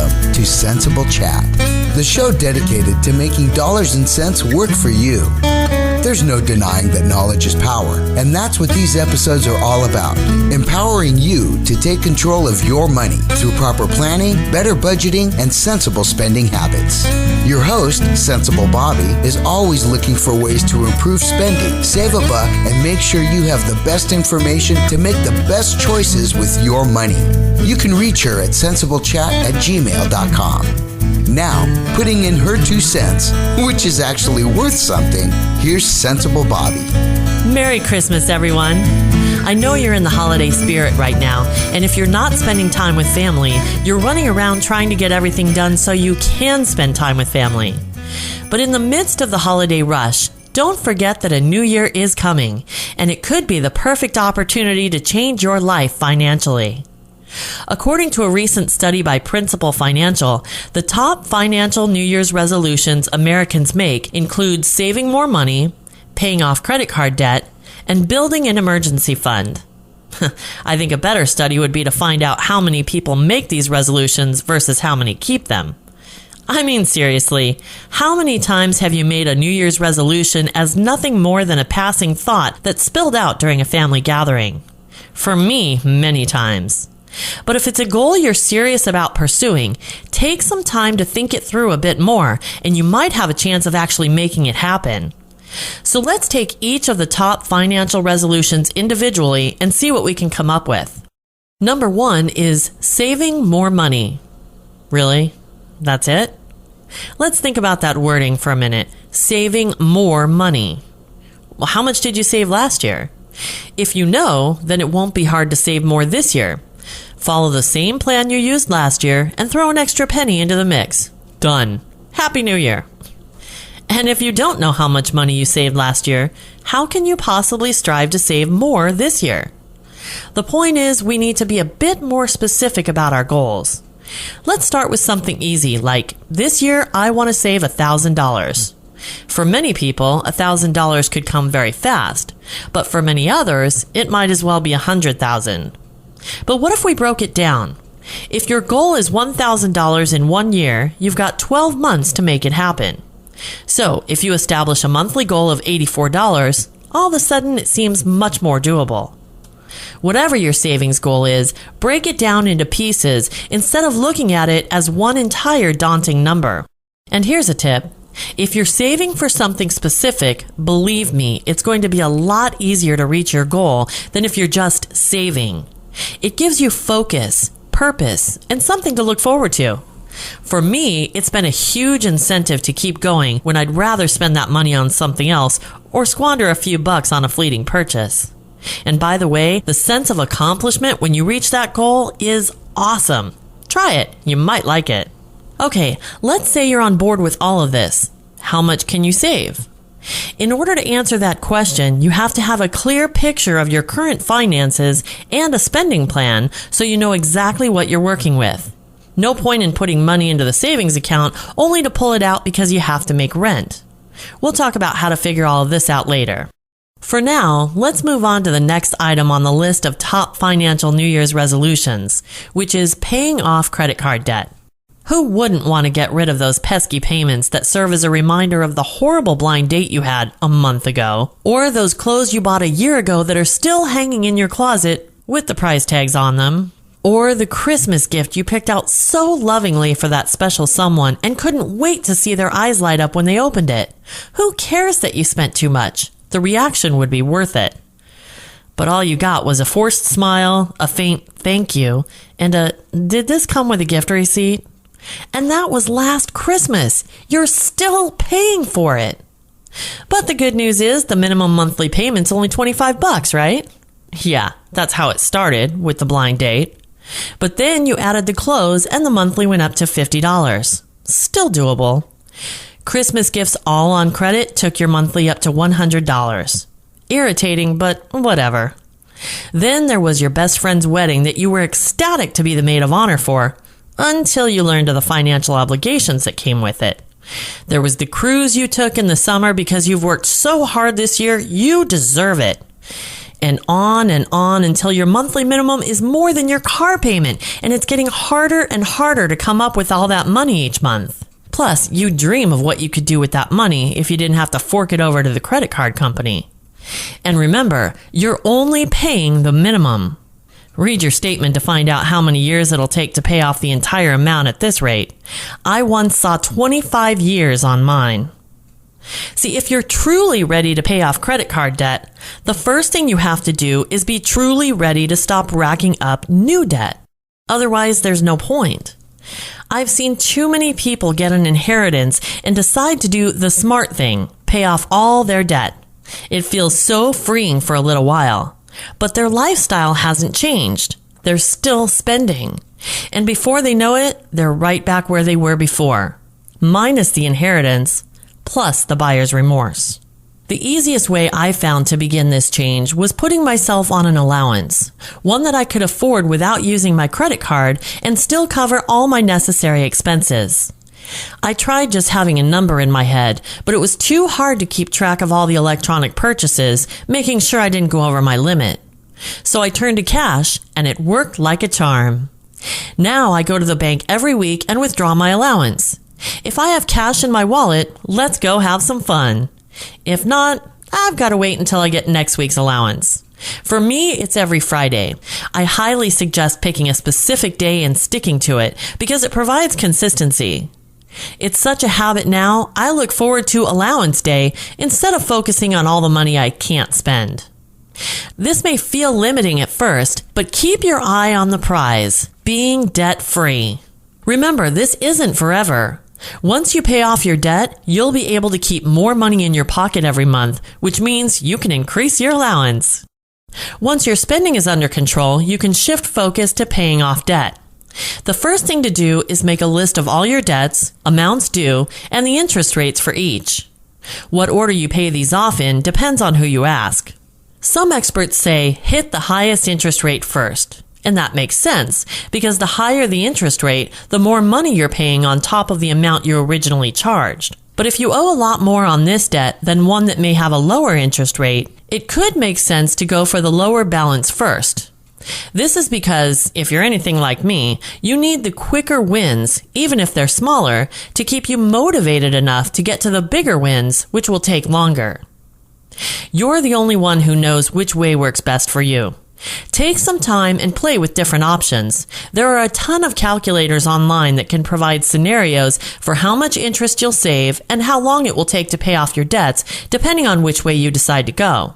Welcome to Sensible Chat, the show dedicated to making dollars and cents work for you. There's no denying that knowledge is power, and that's what these episodes are all about. Empowering you to take control of your money through proper planning, better budgeting, and sensible spending habits. Your host, Sensible Bobby, is always looking for ways to improve spending, save a buck, and make sure you have the best information to make the best choices with your money. You can reach her at sensiblechat@gmail.com. Now, putting in her 2 cents, which is actually worth something, here's Sensible Bobby. Merry Christmas, everyone. I know you're in the holiday spirit right now, and if you're not spending time with family, you're running around trying to get everything done so you can spend time with family. But in the midst of the holiday rush, don't forget that a new year is coming, and it could be the perfect opportunity to change your life financially. According to a recent study by Principal Financial, the top financial New Year's resolutions Americans make include saving more money, paying off credit card debt, and building an emergency fund. I think a better study would be to find out how many people make these resolutions versus how many keep them. I mean, seriously, how many times have you made a New Year's resolution as nothing more than a passing thought that spilled out during a family gathering? For me, many times. But if it's a goal you're serious about pursuing, take some time to think it through a bit more, and you might have a chance of actually making it happen. So let's take each of the top financial resolutions individually and see what we can come up with. Number 1 is saving more money. Really? That's it? Let's think about that wording for a minute. Saving more money. Well, how much did you save last year? If you know, then it won't be hard to save more this year. Follow the same plan you used last year and throw an extra penny into the mix. Done. Happy New Year. And if you don't know how much money you saved last year, how can you possibly strive to save more this year? The point is, we need to be a bit more specific about our goals. Let's start with something easy, like, this year I want to save $1,000. For many people, $1,000 could come very fast, but for many others, it might as well be $100,000. But what if we broke it down? If your goal is $1,000 in 1 year, you've got 12 months to make it happen. So, if you establish a monthly goal of $84, all of a sudden it seems much more doable. Whatever your savings goal is, break it down into pieces instead of looking at it as one entire daunting number. And here's a tip. If you're saving for something specific, believe me, it's going to be a lot easier to reach your goal than if you're just saving. It gives you focus, purpose, and something to look forward to. For me, it's been a huge incentive to keep going when I'd rather spend that money on something else or squander a few bucks on a fleeting purchase. And by the way, the sense of accomplishment when you reach that goal is awesome. Try it. You might like it. Okay, let's say you're on board with all of this. How much can you save? In order to answer that question, you have to have a clear picture of your current finances and a spending plan so you know exactly what you're working with. No point in putting money into the savings account only to pull it out because you have to make rent. We'll talk about how to figure all of this out later. For now, let's move on to the next item on the list of top financial New Year's resolutions, which is paying off credit card debt. Who wouldn't want to get rid of those pesky payments that serve as a reminder of the horrible blind date you had a month ago, or those clothes you bought a year ago that are still hanging in your closet with the price tags on them, or the Christmas gift you picked out so lovingly for that special someone and couldn't wait to see their eyes light up when they opened it? Who cares that you spent too much? The reaction would be worth it. But all you got was a forced smile, a faint thank you, and a, did this come with a gift receipt? And that was last Christmas. You're still paying for it. But the good news is the minimum monthly payment's only $25, right? Yeah, that's how it started with the blind date. But then you added the clothes and the monthly went up to $50. Still doable. Christmas gifts all on credit took your monthly up to $100. Irritating, but whatever. Then there was your best friend's wedding that you were ecstatic to be the maid of honor for, until you learned of the financial obligations that came with it. There was the cruise you took in the summer because you've worked so hard this year, you deserve it. and on until your monthly minimum is more than your car payment, and it's getting harder and harder to come up with all that money each month. Plus, you dream of what you could do with that money if you didn't have to fork it over to the credit card company. And remember, you're only paying the minimum. Read your statement to find out how many years it'll take to pay off the entire amount at this rate. I once saw 25 years on mine. See, if you're truly ready to pay off credit card debt, the first thing you have to do is be truly ready to stop racking up new debt. Otherwise, there's no point. I've seen too many people get an inheritance and decide to do the smart thing, pay off all their debt. It feels so freeing for a little while, but their lifestyle hasn't changed. They're still spending. And before they know it, they're right back where they were before, minus the inheritance, plus the buyer's remorse. The easiest way I found to begin this change was putting myself on an allowance, one that I could afford without using my credit card and still cover all my necessary expenses. I tried just having a number in my head, but it was too hard to keep track of all the electronic purchases, making sure I didn't go over my limit. So I turned to cash, and it worked like a charm. Now I go to the bank every week and withdraw my allowance. If I have cash in my wallet, let's go have some fun. If not, I've got to wait until I get next week's allowance. For me, it's every Friday. I highly suggest picking a specific day and sticking to it because it provides consistency. It's such a habit now, I look forward to allowance day instead of focusing on all the money I can't spend. This may feel limiting at first, but keep your eye on the prize, being debt-free. Remember, this isn't forever. Once you pay off your debt, you'll be able to keep more money in your pocket every month, which means you can increase your allowance. Once your spending is under control, you can shift focus to paying off debt. The first thing to do is make a list of all your debts, amounts due, and the interest rates for each. What order you pay these off in depends on who you ask. Some experts say hit the highest interest rate first. And that makes sense, because the higher the interest rate, the more money you're paying on top of the amount you originally charged. But if you owe a lot more on this debt than one that may have a lower interest rate, it could make sense to go for the lower balance first. This is because, if you're anything like me, you need the quicker wins, even if they're smaller, to keep you motivated enough to get to the bigger wins, which will take longer. You're the only one who knows which way works best for you. Take some time and play with different options. There are a ton of calculators online that can provide scenarios for how much interest you'll save and how long it will take to pay off your debts, depending on which way you decide to go.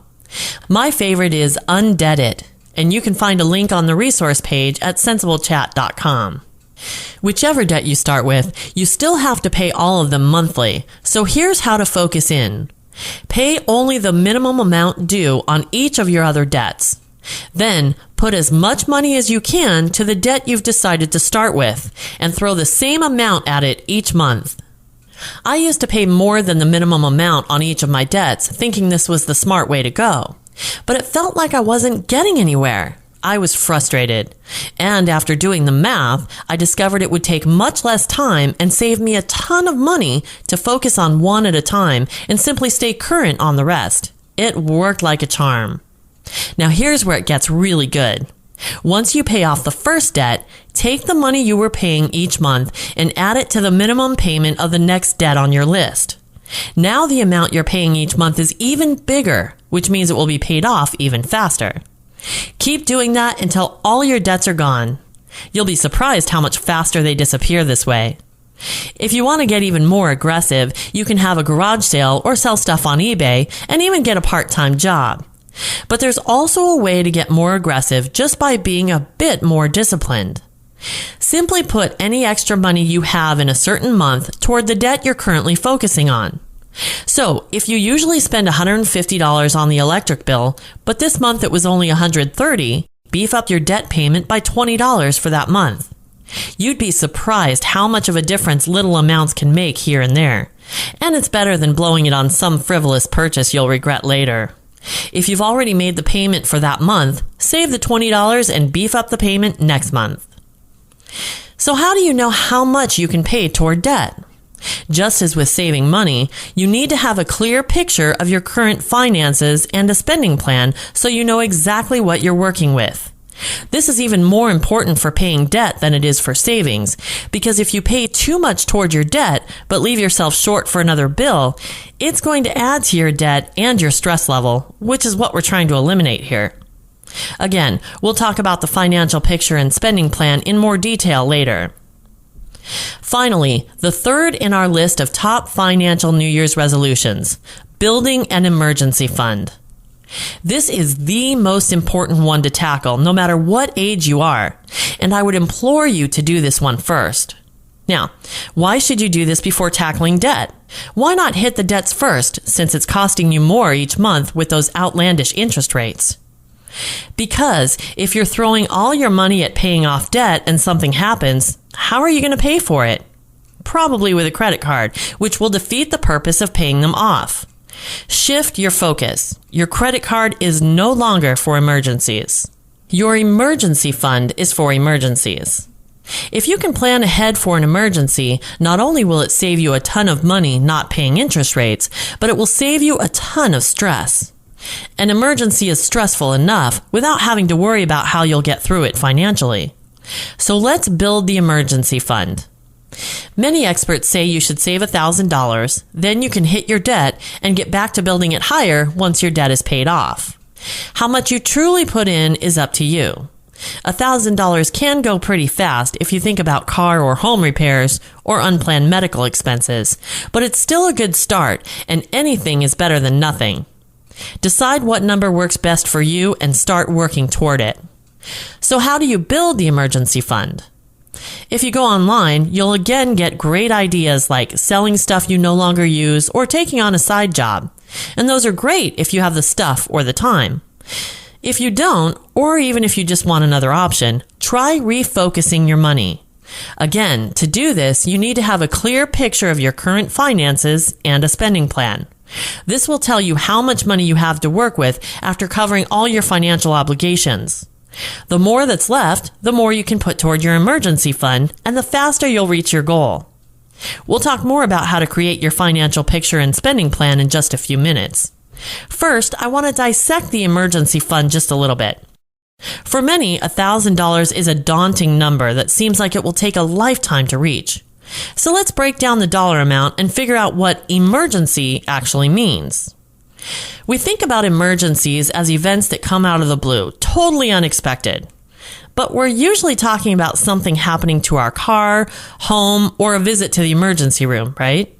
My favorite is Undebt, and you can find a link on the resource page at sensible.chat.com. Whichever debt you start with, you still have to pay all of them monthly, so here's how to focus in. Pay only the minimum amount due on each of your other debts. Then, put as much money as you can to the debt you've decided to start with, and throw the same amount at it each month. I used to pay more than the minimum amount on each of my debts, thinking this was the smart way to go. But it felt like I wasn't getting anywhere. I was frustrated. And after doing the math, I discovered it would take much less time and save me a ton of money to focus on one at a time and simply stay current on the rest. It worked like a charm. Now here's where it gets really good. Once you pay off the first debt, take the money you were paying each month and add it to the minimum payment of the next debt on your list. Now the amount you're paying each month is even bigger, which means it will be paid off even faster. Keep doing that until all your debts are gone. You'll be surprised how much faster they disappear this way. If you want to get even more aggressive, you can have a garage sale or sell stuff on eBay and even get a part-time job. But there's also a way to get more aggressive just by being a bit more disciplined. Simply put any extra money you have in a certain month toward the debt you're currently focusing on. So, if you usually spend $150 on the electric bill, but this month it was only $130, beef up your debt payment by $20 for that month. You'd be surprised how much of a difference little amounts can make here and there. And it's better than blowing it on some frivolous purchase you'll regret later. If you've already made the payment for that month, save the $20 and beef up the payment next month. So how do you know how much you can pay toward debt? Just as with saving money, you need to have a clear picture of your current finances and a spending plan so you know exactly what you're working with. This is even more important for paying debt than it is for savings, because if you pay too much toward your debt but leave yourself short for another bill, it's going to add to your debt and your stress level, which is what we're trying to eliminate here. Again, we'll talk about the financial picture and spending plan in more detail later. Finally, the third in our list of top financial New Year's resolutions, building an emergency fund. This is the most important one to tackle, no matter what age you are, and I would implore you to do this one first. Now, why should you do this before tackling debt? Why not hit the debts first, since it's costing you more each month with those outlandish interest rates? Because if you're throwing all your money at paying off debt and something happens, how are you going to pay for it? Probably with a credit card, which will defeat the purpose of paying them off. Shift your focus. Your credit card is no longer for emergencies. Your emergency fund is for emergencies. If you can plan ahead for an emergency, not only will it save you a ton of money not paying interest rates, but it will save you a ton of stress. An emergency is stressful enough without having to worry about how you'll get through it financially. So let's build the emergency fund. Many experts say you should save $1,000, then you can hit your debt and get back to building it higher once your debt is paid off. How much you truly put in is up to you. $1,000 can go pretty fast if you think about car or home repairs or unplanned medical expenses, but it's still a good start, and anything is better than nothing. Decide what number works best for you and start working toward it. So how do you build the emergency fund? If you go online, you'll again get great ideas like selling stuff you no longer use or taking on a side job. And those are great if you have the stuff or the time. If you don't, or even if you just want another option, try refocusing your money. Again, to do this, you need to have a clear picture of your current finances and a spending plan. This will tell you how much money you have to work with after covering all your financial obligations. The more that's left, the more you can put toward your emergency fund, and the faster you'll reach your goal. We'll talk more about how to create your financial picture and spending plan in just a few minutes. First, I want to dissect the emergency fund just a little bit. For many, $1,000 is a daunting number that seems like it will take a lifetime to reach. So let's break down the dollar amount and figure out what emergency actually means. We think about emergencies as events that come out of the blue, totally unexpected. But we're usually talking about something happening to our car, home, or a visit to the emergency room, right?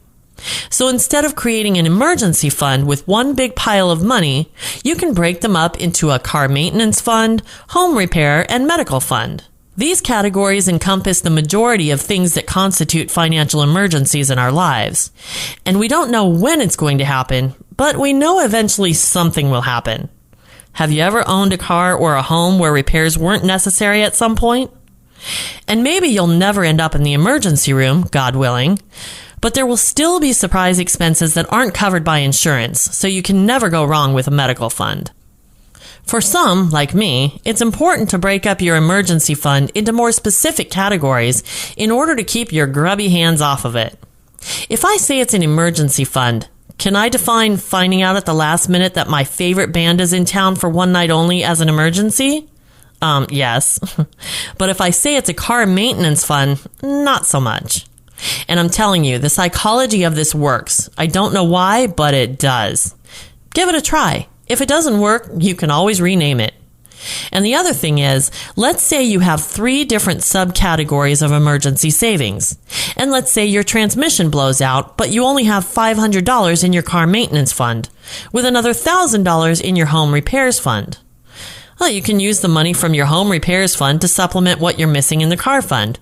So instead of creating an emergency fund with one big pile of money, you can break them up into a car maintenance fund, home repair, and medical fund. These categories encompass the majority of things that constitute financial emergencies in our lives. And we don't know when it's going to happen, but we know eventually something will happen. Have you ever owned a car or a home where repairs weren't necessary at some point? And maybe you'll never end up in the emergency room, God willing, but there will still be surprise expenses that aren't covered by insurance, so you can never go wrong with a medical fund. For some, like me, it's important to break up your emergency fund into more specific categories in order to keep your grubby hands off of it. If I say it's an emergency fund, can I define finding out at the last minute that my favorite band is in town for one night only as an emergency? Yes. But if I say it's a car maintenance fund, not so much. And I'm telling you, the psychology of this works. I don't know why, but it does. Give it a try. If it doesn't work, you can always rename it. And the other thing is, let's say you have 3 different subcategories of emergency savings. And let's say your transmission blows out, but you only have $500 in your car maintenance fund, with another $1,000 in your home repairs fund. Well, you can use the money from your home repairs fund to supplement what you're missing in the car fund.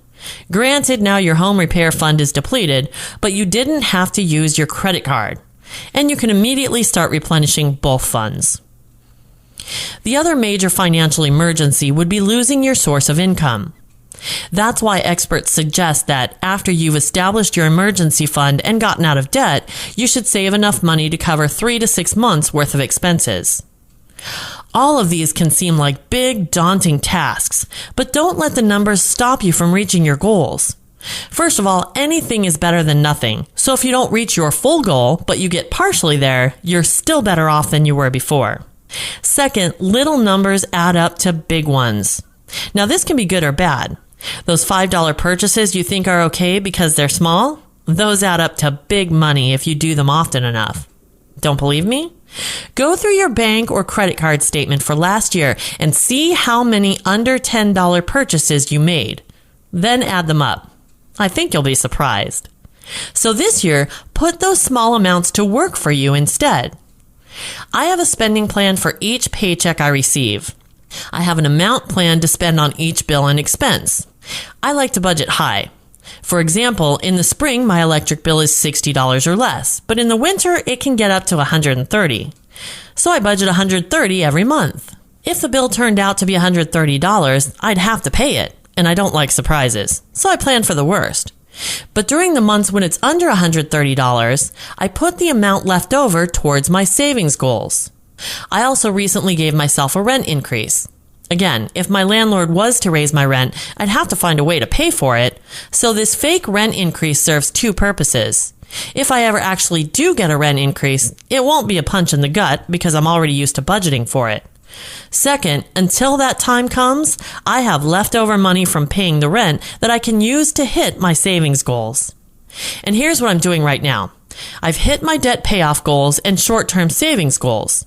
Granted, now your home repair fund is depleted, but you didn't have to use your credit card. And you can immediately start replenishing both funds. The other major financial emergency would be losing your source of income. That's why experts suggest that after you've established your emergency fund and gotten out of debt, you should save enough money to cover 3 to 6 months worth of expenses. All of these can seem like big, daunting tasks, but don't let the numbers stop you from reaching your goals. First of all, anything is better than nothing. So if you don't reach your full goal, but you get partially there, you're still better off than you were before. Second, little numbers add up to big ones. Now this can be good or bad. Those $5 purchases you think are okay because they're small, those add up to big money if you do them often enough. Don't believe me? Go through your bank or credit card statement for last year and see how many under $10 purchases you made. Then add them up. I think you'll be surprised. So this year, put those small amounts to work for you instead. I have a spending plan for each paycheck I receive. I have an amount planned to spend on each bill and expense. I like to budget high. For example, in the spring, my electric bill is $60 or less, but in the winter, it can get up to $130. So I budget $130 every month. If the bill turned out to be $130, I'd have to pay it, and I don't like surprises, so I plan for the worst. But during the months when it's under $130, I put the amount left over towards my savings goals. I also recently gave myself a rent increase. Again, if my landlord was to raise my rent, I'd have to find a way to pay for it, so this fake rent increase serves two purposes. If I ever actually do get a rent increase, it won't be a punch in the gut because I'm already used to budgeting for it. Second, until that time comes, I have leftover money from paying the rent that I can use to hit my savings goals. And here's what I'm doing right now. I've hit my debt payoff goals and short-term savings goals.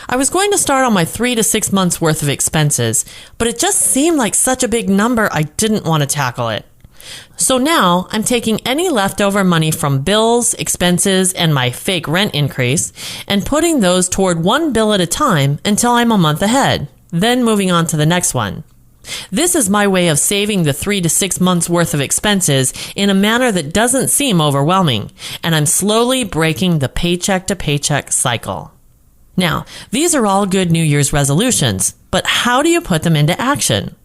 I was going to start on my 3 to 6 months worth of expenses, but it just seemed like such a big number I didn't want to tackle it. So now I'm taking any leftover money from bills, expenses, and my fake rent increase and putting those toward one bill at a time until I'm a month ahead, then moving on to the next one. This is my way of saving the 3 to 6 months worth of expenses in a manner that doesn't seem overwhelming, and I'm slowly breaking the paycheck to paycheck cycle. Now, these are all good New Year's resolutions, but how do you put them into action?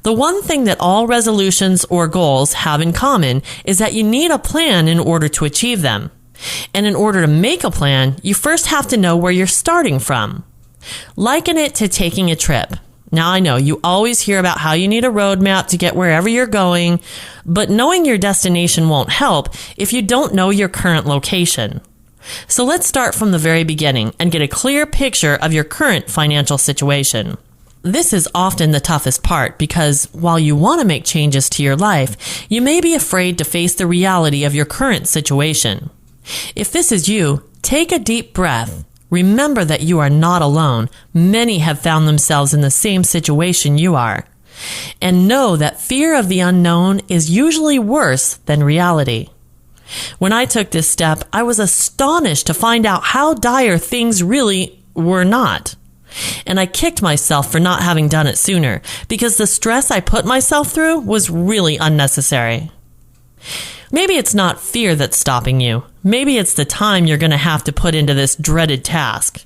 The one thing that all resolutions or goals have in common is that you need a plan in order to achieve them. And in order to make a plan, you first have to know where you're starting from. Liken it to taking a trip. Now I know you always hear about how you need a roadmap to get wherever you're going, but knowing your destination won't help if you don't know your current location. So let's start from the very beginning and get a clear picture of your current financial situation. This is often the toughest part because while you want to make changes to your life, you may be afraid to face the reality of your current situation. If this is you, take a deep breath. Remember that you are not alone. Many have found themselves in the same situation you are. And know that fear of the unknown is usually worse than reality. When I took this step, I was astonished to find out how dire things really were not. And I kicked myself for not having done it sooner, because the stress I put myself through was really unnecessary. Maybe it's not fear that's stopping you. Maybe it's the time you're going to have to put into this dreaded task.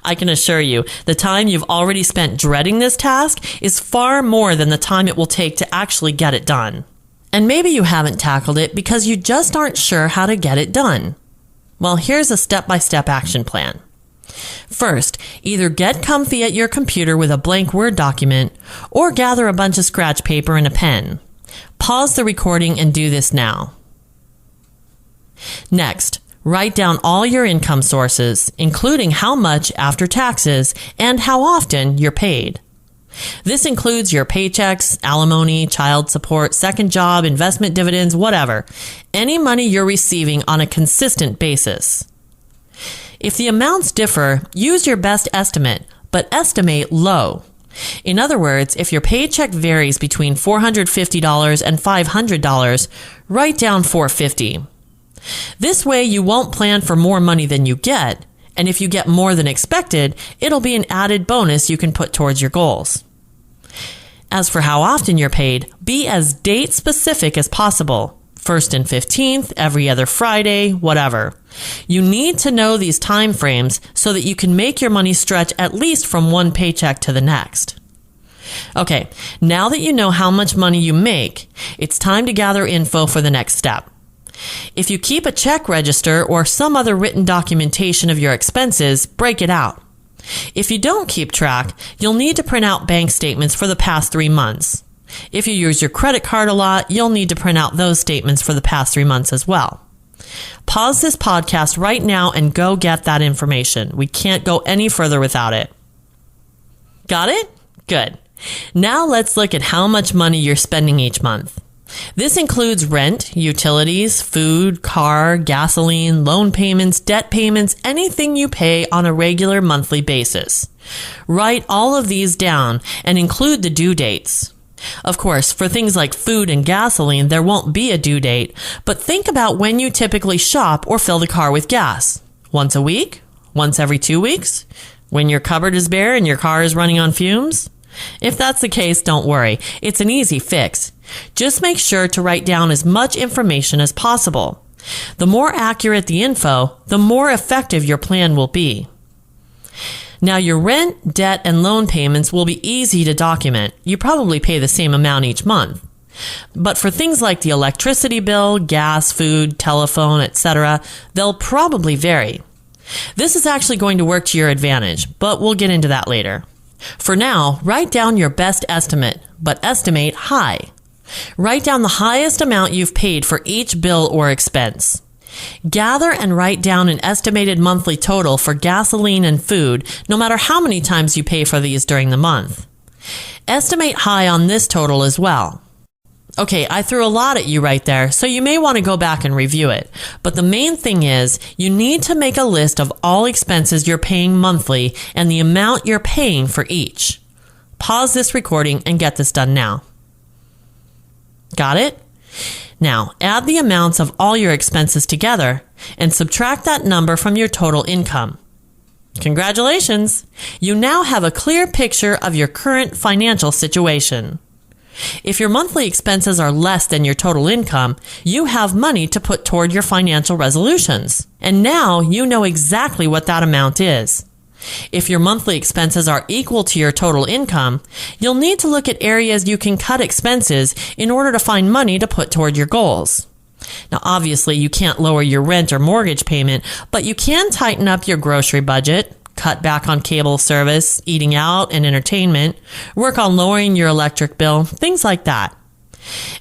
I can assure you, the time you've already spent dreading this task is far more than the time it will take to actually get it done. And maybe you haven't tackled it because you just aren't sure how to get it done. Well, here's a step-by-step action plan. First, either get comfy at your computer with a blank Word document or gather a bunch of scratch paper and a pen. Pause the recording and do this now. Next, write down all your income sources, including how much after taxes and how often you're paid. This includes your paychecks, alimony, child support, second job, investment dividends, whatever. Any money you're receiving on a consistent basis. If the amounts differ, use your best estimate, but estimate low. In other words, if your paycheck varies between $450 and $500, write down $450. This way you won't plan for more money than you get, and if you get more than expected, it'll be an added bonus you can put towards your goals. As for how often you're paid, be as date specific as possible. 1st and 15th, every other Friday, whatever. You need to know these time frames so that you can make your money stretch at least from one paycheck to the next. Okay, now that you know how much money you make, it's time to gather info for the next step. If you keep a check register or some other written documentation of your expenses, break it out. If you don't keep track, you'll need to print out bank statements for the past 3 months. If you use your credit card a lot, you'll need to print out those statements for the past 3 months as well. Pause this podcast right now and go get that information. We can't go any further without it. Got it? Good. Now let's look at how much money you're spending each month. This includes rent, utilities, food, car, gasoline, loan payments, debt payments, anything you pay on a regular monthly basis. Write all of these down and include the due dates. Of course, for things like food and gasoline, there won't be a due date, but think about when you typically shop or fill the car with gas. Once a week? Once every 2 weeks? When your cupboard is bare and your car is running on fumes? If that's the case, don't worry. It's an easy fix. Just make sure to write down as much information as possible. The more accurate the info, the more effective your plan will be. Now, your rent, debt, and loan payments will be easy to document. You probably pay the same amount each month. But for things like the electricity bill, gas, food, telephone, etc., they'll probably vary. This is actually going to work to your advantage, but we'll get into that later. For now, write down your best estimate, but estimate high. Write down the highest amount you've paid for each bill or expense. Gather and write down an estimated monthly total for gasoline and food, no matter how many times you pay for these during the month. Estimate high on this total as well. Okay, I threw a lot at you right there, so you may want to go back and review it. But the main thing is, you need to make a list of all expenses you're paying monthly and the amount you're paying for each. Pause this recording and get this done now. Got it? Now, add the amounts of all your expenses together and subtract that number from your total income. Congratulations! You now have a clear picture of your current financial situation. If your monthly expenses are less than your total income, you have money to put toward your financial resolutions. And now you know exactly what that amount is. If your monthly expenses are equal to your total income, you'll need to look at areas you can cut expenses in order to find money to put toward your goals. Now, obviously, you can't lower your rent or mortgage payment, but you can tighten up your grocery budget, cut back on cable service, eating out, and entertainment, work on lowering your electric bill, things like that.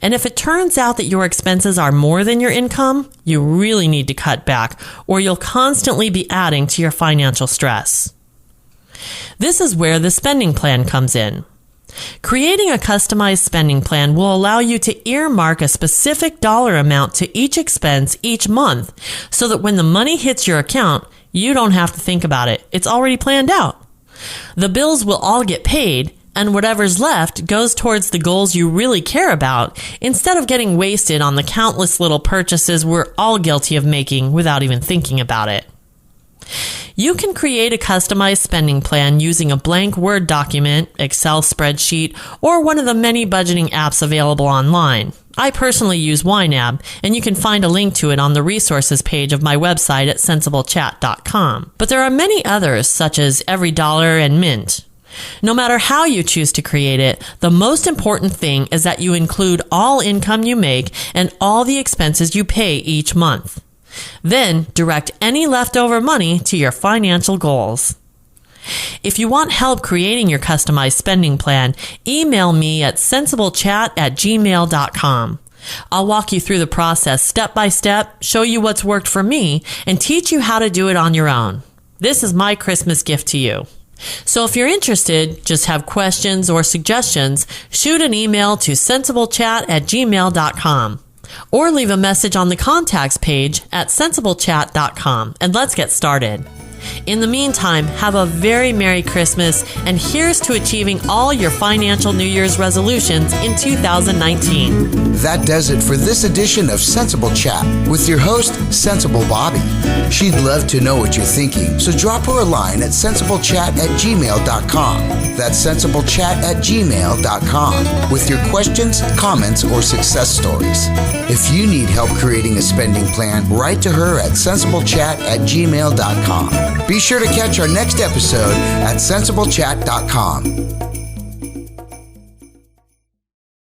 And if it turns out that your expenses are more than your income, you really need to cut back, or you'll constantly be adding to your financial stress. This is where the spending plan comes in. Creating a customized spending plan will allow you to earmark a specific dollar amount to each expense each month, so that when the money hits your account, you don't have to think about it. It's already planned out. The bills will all get paid, and whatever's left goes towards the goals you really care about, instead of getting wasted on the countless little purchases we're all guilty of making without even thinking about it. You can create a customized spending plan using a blank Word document, Excel spreadsheet, or one of the many budgeting apps available online. I personally use YNAB, and you can find a link to it on the resources page of my website at sensiblechat.com. But there are many others, such as EveryDollar and Mint. No matter how you choose to create it, the most important thing is that you include all income you make and all the expenses you pay each month. Then direct any leftover money to your financial goals. If you want help creating your customized spending plan, email me at sensiblechat@gmail.com. I'll walk you through the process step by step, show you what's worked for me, and teach you how to do it on your own. This is my Christmas gift to you. So if you're interested, just have questions or suggestions, shoot an email to sensiblechat@gmail.com or leave a message on the contacts page at sensiblechat.com, and let's get started. In the meantime, have a very Merry Christmas, and here's to achieving all your financial New Year's resolutions in 2019. That does it for this edition of Sensible Chat with your host, Sensible Bobby. She'd love to know what you're thinking, so drop her a line at sensiblechat@gmail.com. That's sensiblechat@gmail.com with your questions, comments, or success stories. If you need help creating a spending plan, write to her at sensiblechat@gmail.com. Be sure to catch our next episode at sensiblechat.com.